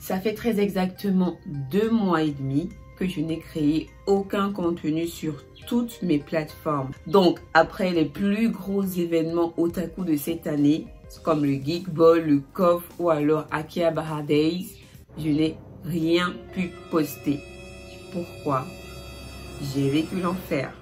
Ça fait très exactement 2 mois et demi que je n'ai créé aucun contenu sur toutes mes plateformes. Donc, après les plus gros événements otaku de cette année, comme le Geek Ball, le KOF ou alors Akihabara Days, je n'ai rien pu poster. Pourquoi? J'ai vécu l'enfer.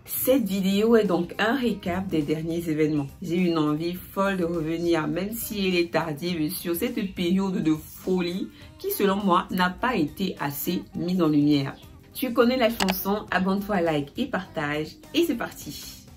Cette vidéo est donc un récap des derniers événements. J'ai une envie folle de revenir, même si elle est tardive, sur cette période de folie qui, selon moi, n'a pas été assez mise en lumière. Tu connais la chanson, abonne-toi, like et partage, et c'est parti.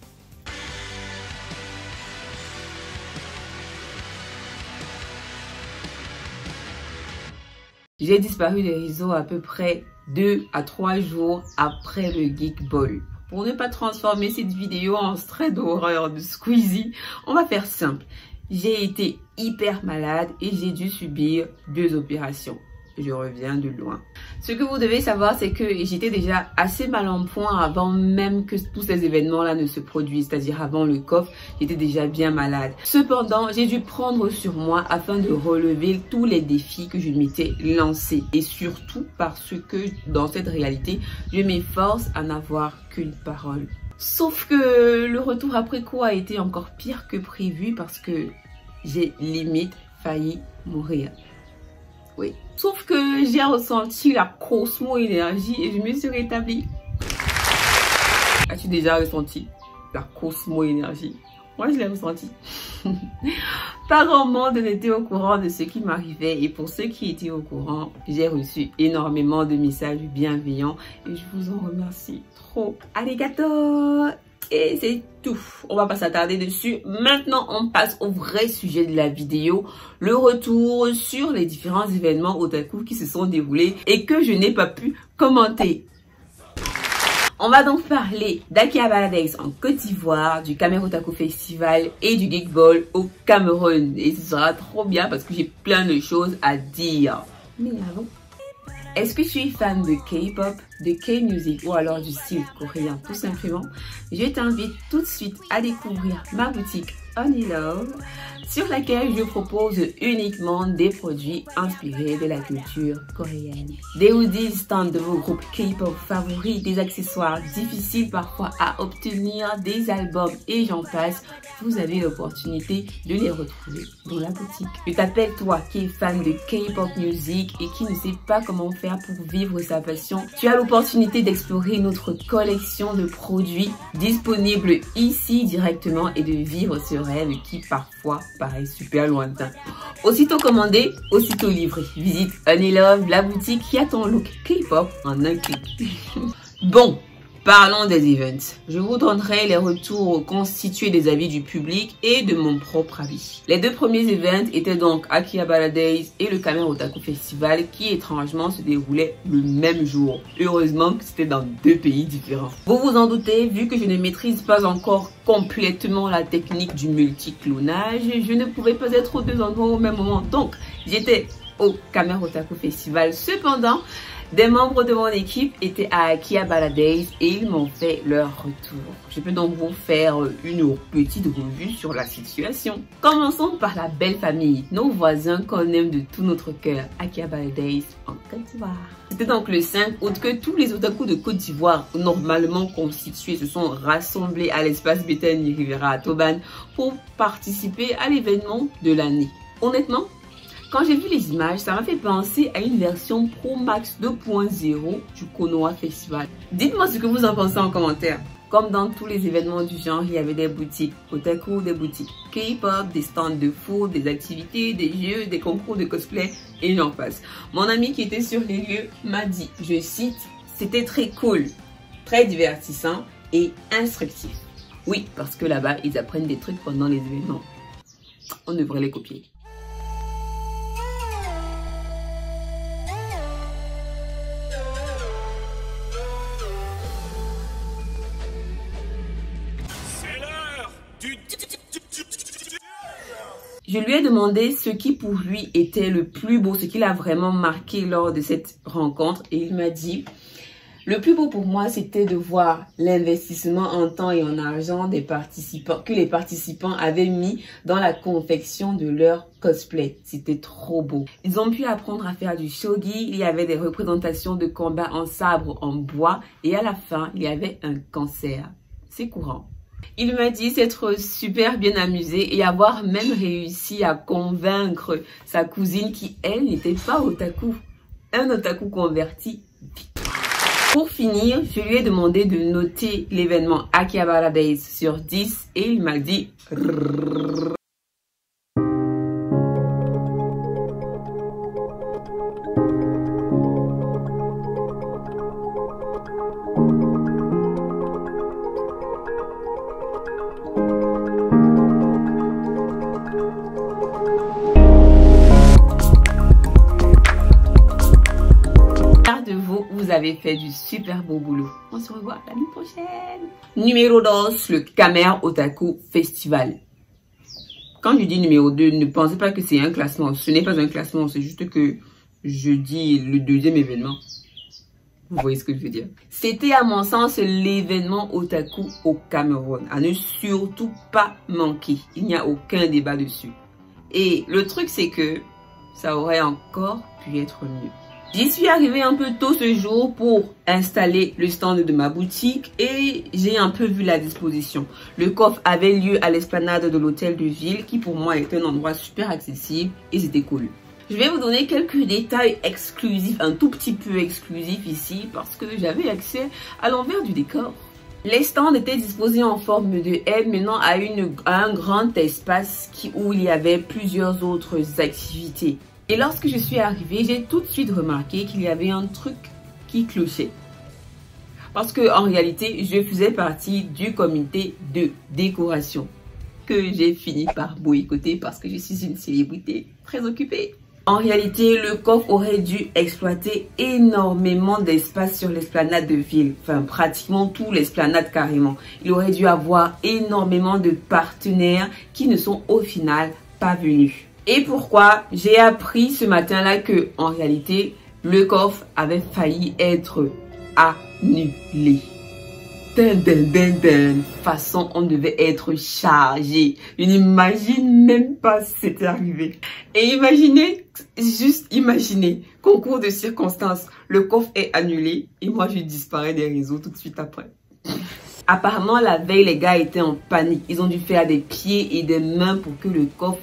J'ai disparu des réseaux à peu près 2 à 3 jours après le Geek Ball. Pour ne pas transformer cette vidéo en thread d'horreur de Squeezie, on va faire simple. J'ai été hyper malade et j'ai dû subir 2 opérations. Je reviens de loin. Ce que vous devez savoir, c'est que j'étais déjà assez mal en point avant même que tous ces événements-là ne se produisent, c'est-à-dire avant le KOF, j'étais déjà bien malade. Cependant, j'ai dû prendre sur moi afin de relever tous les défis que je m'étais lancés. Et surtout parce que dans cette réalité, je m'efforce à n'avoir qu'une parole. Sauf que le retour après quoi a été encore pire que prévu parce que j'ai limite failli mourir. Oui. Sauf que j'ai ressenti la cosmo-énergie et je me suis rétablie. As-tu déjà ressenti la cosmo-énergie? Moi, je l'ai ressenti. Pas grand monde n'était au courant de ce qui m'arrivait et pour ceux qui étaient au courant, j'ai reçu énormément de messages bienveillants et je vous en remercie trop. Arigato! Et c'est tout. On va pas s'attarder dessus. Maintenant, on passe au vrai sujet de la vidéo. Le retour sur les différents événements otaku qui se sont déroulés et que je n'ai pas pu commenter. On va donc parler d'Akihabara Days en Côte d'Ivoire, du Cameroun Otaku Festival et du Geek Ball au Cameroun. Et ce sera trop bien parce que j'ai plein de choses à dire. Mais avant, est-ce que tu es fan de K-pop, de K-music ou alors du style coréen tout simplement? Je t'invite tout de suite à découvrir ma boutique Honey Love sur laquelle je propose uniquement des produits inspirés de la culture coréenne. Des hoodies stands de vos groupes K-pop favoris, des accessoires difficiles parfois à obtenir, des albums et j'en passe. Vous avez l'opportunité de les retrouver dans la boutique. Je t'appelle toi qui es fan de K-pop music et qui ne sait pas comment faire pour vivre sa passion. Tu as l'opportunité d'explorer notre collection de produits disponibles ici directement et de vivre ce rêve qui parfois paraît super lointain. Aussitôt commandé, aussitôt livré. Visite Honey Love, la boutique qui a ton look K-pop en un clic. Bon. Parlons des events. Je vous donnerai les retours constitués des avis du public et de mon propre avis. Les 2 premiers events étaient donc Akihabara Days et le Cameroun Otaku Festival qui étrangement se déroulaient le même jour. Heureusement que c'était dans 2 pays différents. Vous vous en doutez, vu que je ne maîtrise pas encore complètement la technique du multiclonage, je ne pouvais pas être aux 2 endroits au même moment. Donc, j'étais au Cameroun Otaku Festival. Cependant, des membres de mon équipe étaient à Akihabara Days et ils m'ont fait leur retour. Je peux donc vous faire une petite revue sur la situation. Commençons par la belle famille, nos voisins qu'on aime de tout notre cœur, Akihabara Days en Côte d'Ivoire. C'était donc le 5 août que tous les otakus de Côte d'Ivoire, normalement constitués, se sont rassemblés à l'espace Bethany Rivera à Toban pour participer à l'événement de l'année. Honnêtement, quand j'ai vu les images, ça m'a fait penser à une version Pro Max 2.0 du Konoha Festival. Dites-moi ce que vous en pensez en commentaire. Comme dans tous les événements du genre, il y avait des boutiques otaku, des boutiques K-pop, des stands de food, des activités, des jeux, des concours de cosplay et j'en passe. Mon ami qui était sur les lieux m'a dit, je cite, c'était très cool, très divertissant et instructif. Oui, parce que là-bas, ils apprennent des trucs pendant les événements. On devrait les copier. Je lui ai demandé ce qui pour lui était le plus beau, ce qu'il a vraiment marqué lors de cette rencontre et il m'a dit Le plus beau pour moi, c'était de voir l'investissement en temps et en argent des participants, que les participants avaient mis dans la confection de leur cosplay. C'était trop beau. Ils ont pu apprendre à faire du shogi, il y avait des représentations de combat en sabre en bois et à la fin, il y avait un cancer. C'est courant. Il m'a dit s'être super bien amusé et avoir même réussi à convaincre sa cousine qui, elle, n'était pas otaku. Un otaku converti. Pour finir, je lui ai demandé de noter l'événement Akihabara Days sur 10 et il m'a dit... Vous avez fait du super beau boulot. On se revoit l'année prochaine. Numéro 2, le Kamer Otaku Festival. Quand je dis numéro 2, ne pensez pas que c'est un classement. Ce n'est pas un classement, c'est juste que je dis le deuxième événement. Vous voyez ce que je veux dire? C'était à mon sens l'événement Otaku au Cameroun. À ne surtout pas manquer. Il n'y a aucun débat dessus. Et le truc c'est que ça aurait encore pu être mieux. J'y suis arrivée un peu tôt ce jour pour installer le stand de ma boutique et j'ai un peu vu la disposition. Le coffre avait lieu à l'esplanade de l'hôtel de ville qui pour moi est un endroit super accessible et c'était cool. Je vais vous donner quelques détails exclusifs, un tout petit peu exclusifs ici parce que j'avais accès à l'envers du décor. Les stands étaient disposés en forme de M menant à un grand espace où il y avait plusieurs autres activités. Et lorsque je suis arrivée, j'ai tout de suite remarqué qu'il y avait un truc qui clochait. Parce que en réalité, je faisais partie du comité de décoration que j'ai fini par boycotter parce que je suis une célébrité très occupée. En réalité, le coffre aurait dû exploiter énormément d'espace sur l'esplanade de ville. Enfin, pratiquement tout l'esplanade carrément. Il aurait dû avoir énormément de partenaires qui ne sont au final pas venus. Et pourquoi? J'ai appris ce matin-là que, en réalité, le coffre avait failli être annulé. Façon, on devait être chargé. Je n'imagine même pas si c'était arrivé. Et imaginez, juste imaginez, concours de circonstances, le coffre est annulé et moi je disparais des réseaux tout de suite après. Apparemment, la veille, les gars étaient en panique. Ils ont dû faire des pieds et des mains pour que le coffre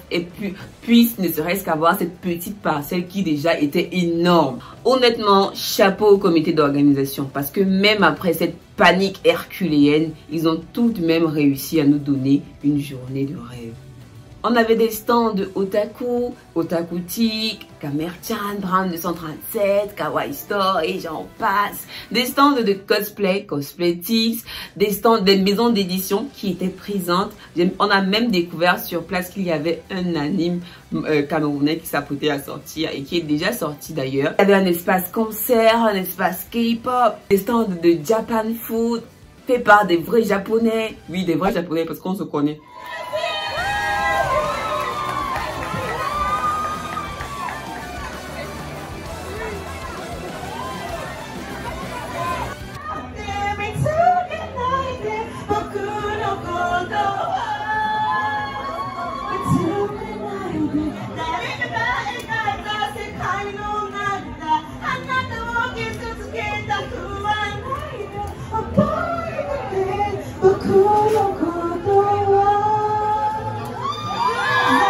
puisse ne serait-ce qu'avoir cette petite parcelle qui déjà était énorme. Honnêtement, chapeau au comité d'organisation parce que même après cette panique herculéenne, ils ont tout de même réussi à nous donner une journée de rêve. On avait des stands de Otaku, Otakutique, Kamerchan, Brand 237, Kawaii Store et j'en passe. Des stands de cosplay, Cosplaytix, des stands des maisons d'édition qui étaient présentes. On a même découvert sur place qu'il y avait un anime camerounais qui s'apprêtait à sortir et qui est déjà sorti d'ailleurs. Il y avait un espace concert, un espace K-pop, des stands de Japan Food, fait par des vrais japonais. Oui, des vrais japonais parce qu'on se connaît.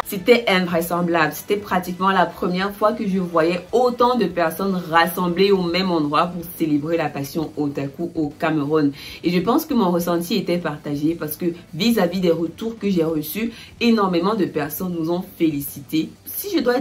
C'était invraisemblable. C'était pratiquement la première fois que je voyais autant de personnes rassemblées au même endroit pour célébrer la passion otaku au Cameroun. Et je pense que mon ressenti était partagé parce que vis-à-vis des retours que j'ai reçus, énormément de personnes nous ont félicité. Si je dois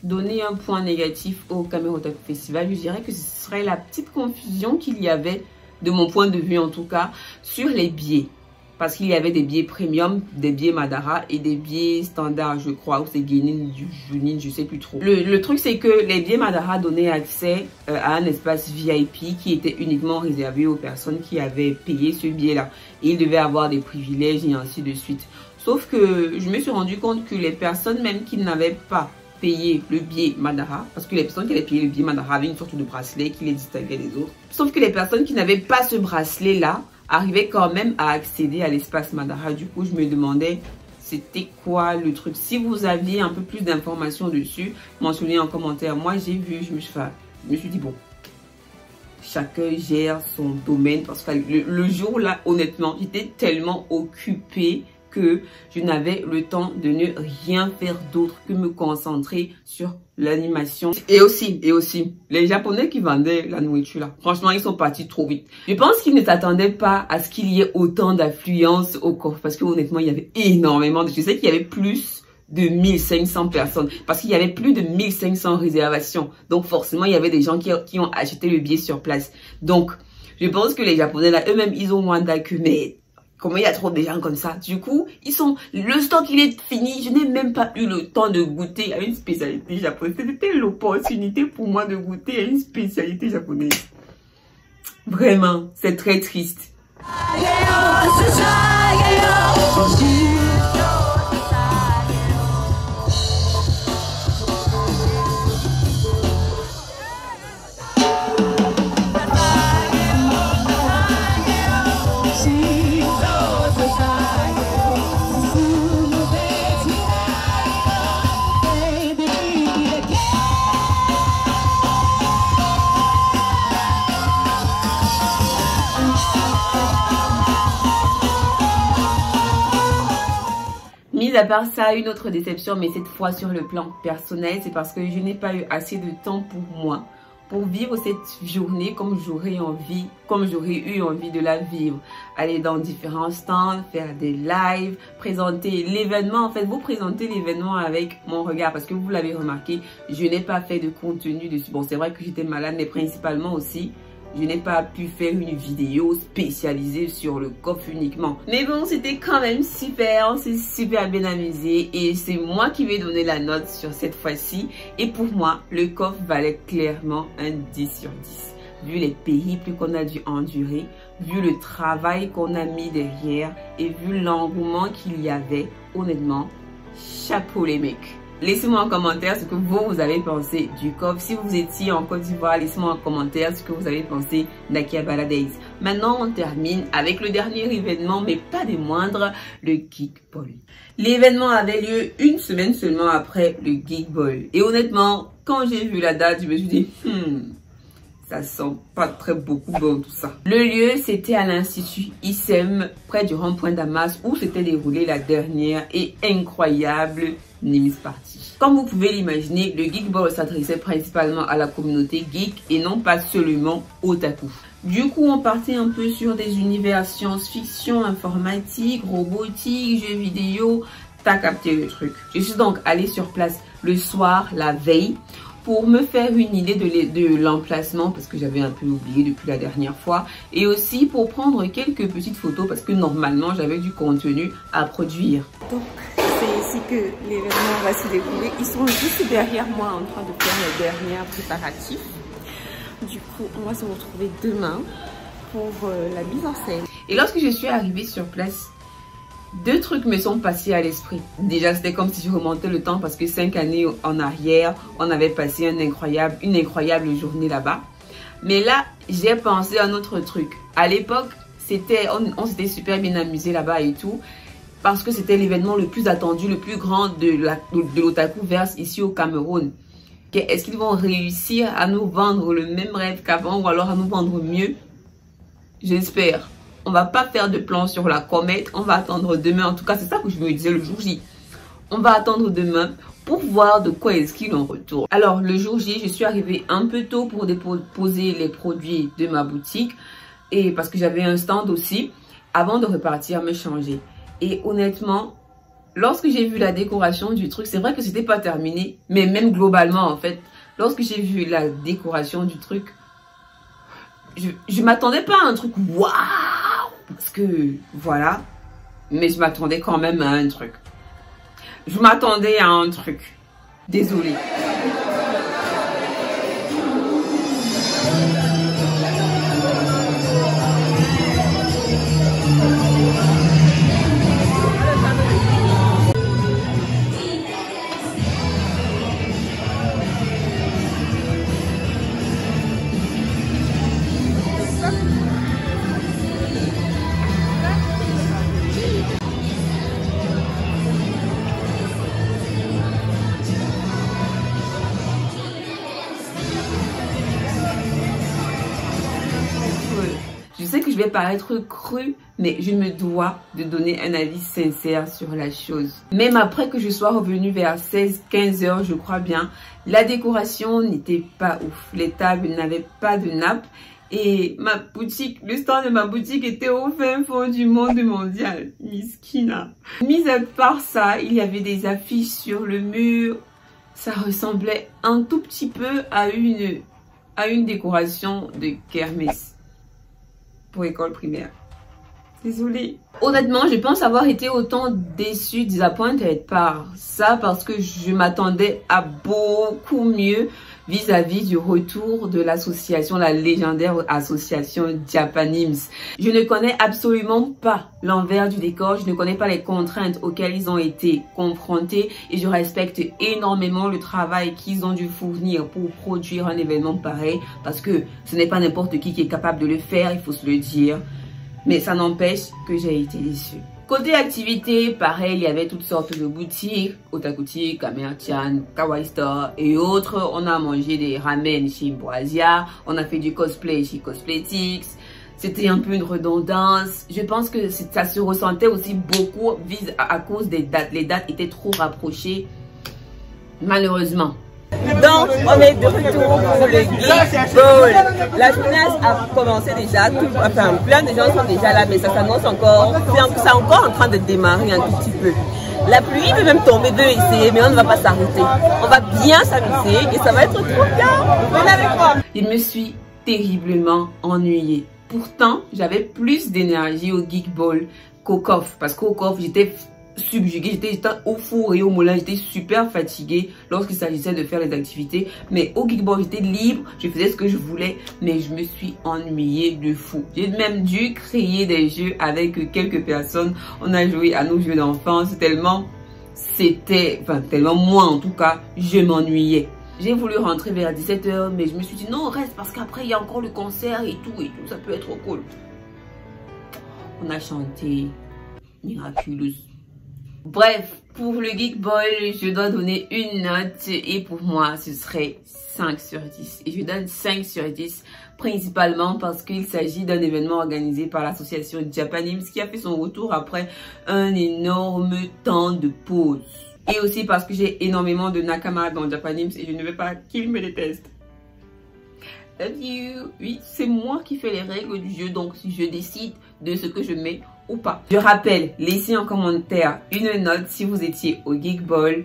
donner un point négatif au Cameroun Otaku Festival, je dirais que ce serait la petite confusion qu'il y avait, de mon point de vue en tout cas, sur les billets. Parce qu'il y avait des billets premium, des billets Madara et des billets standards, je crois, ou c'est Genin, Junin, je sais plus trop. Le truc, c'est que les billets Madara donnaient accès à un espace VIP qui était uniquement réservé aux personnes qui avaient payé ce billet-là. Et ils devaient avoir des privilèges et ainsi de suite. Sauf que je me suis rendu compte que les personnes même qui n'avaient pas payé le billet Mandara, parce que les personnes qui avaient payé le billet Mandara avaient une sorte de bracelet qui les distinguait des autres. Sauf que les personnes qui n'avaient pas ce bracelet-là arrivaient quand même à accéder à l'espace Mandara. Du coup, je me demandais c'était quoi le truc. Si vous aviez un peu plus d'informations dessus, mentionnez en commentaire. Moi, j'ai vu, je me suis dit, bon, chacun gère son domaine. Parce que le jour là, honnêtement, j'étais tellement occupée que je n'avais le temps de ne rien faire d'autre que me concentrer sur l'animation. Et aussi, les Japonais qui vendaient la nourriture là, franchement, ils sont partis trop vite. Je pense qu'ils ne s'attendaient pas à ce qu'il y ait autant d'affluence au coffre. Parce que honnêtement, il y avait énormément de... Je sais qu'il y avait plus de 1500 personnes. Parce qu'il y avait plus de 1500 réservations. Donc forcément, il y avait des gens qui ont acheté le billet sur place. Donc, je pense que les Japonais là, eux-mêmes, ils ont moins d'accueil. Mais comment il y a trop de gens comme ça? Du coup, le stock il est fini. Je n'ai même pas eu le temps de goûter à une spécialité japonaise. C'était l'opportunité pour moi de goûter à une spécialité japonaise. Vraiment, c'est très triste. Mis à part ça, une autre déception, mais cette fois sur le plan personnel, c'est parce que je n'ai pas eu assez de temps pour moi, pour vivre cette journée comme j'aurais eu envie de la vivre. Aller dans différents stands, faire des lives, présenter l'événement. En fait, vous présentez l'événement avec mon regard, parce que vous l'avez remarqué, je n'ai pas fait de contenu dessus. Bon, c'est vrai que j'étais malade, mais principalement aussi, je n'ai pas pu faire une vidéo spécialisée sur le coffre uniquement. Mais bon, c'était quand même super, on s'est super bien amusé et c'est moi qui vais donner la note sur cette fois-ci. Et pour moi, le coffre valait clairement un 10 sur 10. Vu les périples qu'on a dû endurer, vu le travail qu'on a mis derrière et vu l'engouement qu'il y avait, honnêtement, chapeau les mecs. Laissez-moi en commentaire ce que vous avez pensé du coffre. Si vous étiez en Côte d'Ivoire, laissez-moi en commentaire ce que vous avez pensé d'Akihabara Days. Maintenant, on termine avec le dernier événement, mais pas des moindres, le Geek Ball. L'événement avait lieu une semaine seulement après le Geek Ball. Et honnêtement, quand j'ai vu la date, je me suis dit, ça sent pas très beaucoup bon tout ça. Le lieu, c'était à l'Institut ISEM, près du rond-point Damas, où s'était déroulée la dernière et incroyable Nims Party. Comme vous pouvez l'imaginer, le Geek Ball s'adressait principalement à la communauté geek et non pas seulement otaku. Du coup, on partait un peu sur des univers science-fiction, informatique, robotique, jeux vidéo. T'as capté le truc. Je suis donc allée sur place le soir, la veille, pour me faire une idée de l'emplacement parce que j'avais un peu oublié depuis la dernière fois et aussi pour prendre quelques petites photos parce que normalement j'avais du contenu à produire. Donc c'est ici que l'événement va se dérouler. Ils sont juste derrière moi en train de faire les derniers préparatifs. Du coup, on va se retrouver demain pour la mise en scène. Et lorsque je suis arrivée sur place, deux trucs me sont passés à l'esprit. Déjà, c'était comme si je remontais le temps parce que 5 années en arrière, on avait passé une incroyable journée là-bas. Mais là, j'ai pensé à un autre truc. À l'époque, on s'était super bien amusé là-bas et tout. Parce que c'était l'événement le plus attendu, le plus grand de l'Otakuverse ici au Cameroun. Est-ce qu'ils vont réussir à nous vendre le même rêve qu'avant ou alors à nous vendre mieux? J'espère. On va pas faire de plan sur la comète, on va attendre demain. En tout cas, c'est ça que je me disais le jour J. On va attendre demain pour voir de quoi est-ce qu'il en retourne. Alors, le jour J, je suis arrivée un peu tôt pour déposer les produits de ma boutique. Et parce que j'avais un stand aussi, avant de repartir me changer. Et honnêtement, lorsque j'ai vu la décoration du truc, c'est vrai que c'était pas terminé. Mais même globalement, en fait, lorsque j'ai vu la décoration du truc, je m'attendais pas à un truc waouh! Parce que, voilà. Mais je m'attendais quand même à un truc. Je m'attendais à un truc. Désolée. sais que je vais paraître crue, mais je me dois de donner un avis sincère sur la chose. Même après que je sois revenue vers 16-15 heures, je crois bien, la décoration n'était pas ouf. Les tables n'avaient pas de nappe et ma boutique, le stand de ma boutique était au fin fond du monde mondial. Miskina. Mis à part ça, il y avait des affiches sur le mur. Ça ressemblait un tout petit peu à une décoration de kermesse pour école primaire. Désolée. Honnêtement, je pense avoir été autant déçue, disappointed par ça parce que je m'attendais à beaucoup mieux vis-à-vis du retour de l'association, la légendaire association Japanims. Je ne connais absolument pas l'envers du décor, je ne connais pas les contraintes auxquelles ils ont été confrontés et je respecte énormément le travail qu'ils ont dû fournir pour produire un événement pareil parce que ce n'est pas n'importe qui est capable de le faire, il faut se le dire. Mais ça n'empêche que j'ai été déçue. Côté activité, pareil, il y avait toutes sortes de boutiques, Otakuti, Kamerchan, Kawaii Store et autres. On a mangé des ramen chez Boasia, on a fait du cosplay chez Cospletics. C'était un peu une redondance. Je pense que ça se ressentait aussi beaucoup à cause des dates. Les dates étaient trop rapprochées, malheureusement. Donc, on est de retour pour le Geek Ball. La jeunesse a commencé déjà, enfin, plein de gens sont déjà là, mais ça s'annonce encore, c'est encore en train de démarrer un tout petit peu. La pluie peut même tomber, veut essayer, mais on ne va pas s'arrêter. On va bien s'amuser et ça va être trop bien. Venez avec moi. Je me suis terriblement ennuyée. Pourtant, j'avais plus d'énergie au Geek Ball qu'au COF, parce qu'au COF, j'étais subjuguée, j'étais au four et au moulin, j'étais super fatiguée lorsqu'il s'agissait de faire les activités, mais au Geek Ball j'étais libre, je faisais ce que je voulais, mais je me suis ennuyée de fou. J'ai même dû créer des jeux avec quelques personnes, on a joué à nos jeux d'enfance tellement moi en tout cas, je m'ennuyais. J'ai voulu rentrer vers 17 h, mais je me suis dit non, reste parce qu'après il y a encore le concert et tout, ça peut être cool. On a chanté Miraculous. Bref, pour le Geek Ball, je dois donner une note et pour moi, ce serait 5 sur 10. Et je donne 5 sur 10 principalement parce qu'il s'agit d'un événement organisé par l'association Japanims qui a fait son retour après un énorme temps de pause. Et aussi parce que j'ai énormément de nakama dans Japanims et je ne veux pas qu'ils me détestent. Love you. Oui, c'est moi qui fais les règles du jeu, donc je décide de ce que je mets ou pas. Je rappelle, laissez en commentaire une note si vous étiez au Geek Ball,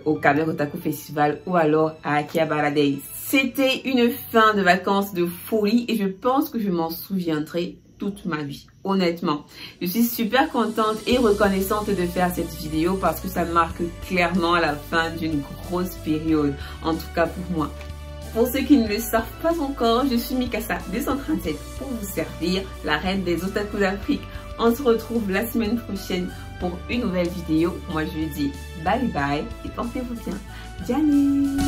au Kamen Otaku Festival ou alors à Akihabara Days. C'était une fin de vacances de folie et je pense que je m'en souviendrai toute ma vie. Honnêtement, je suis super contente et reconnaissante de faire cette vidéo parce que ça marque clairement la fin d'une grosse période, en tout cas pour moi. Pour ceux qui ne le savent pas encore, je suis Mikasa 237 pour vous servir, la reine des otaku d'Afrique. On se retrouve la semaine prochaine pour une nouvelle vidéo. Moi je dis bye bye et portez-vous bien. Diane.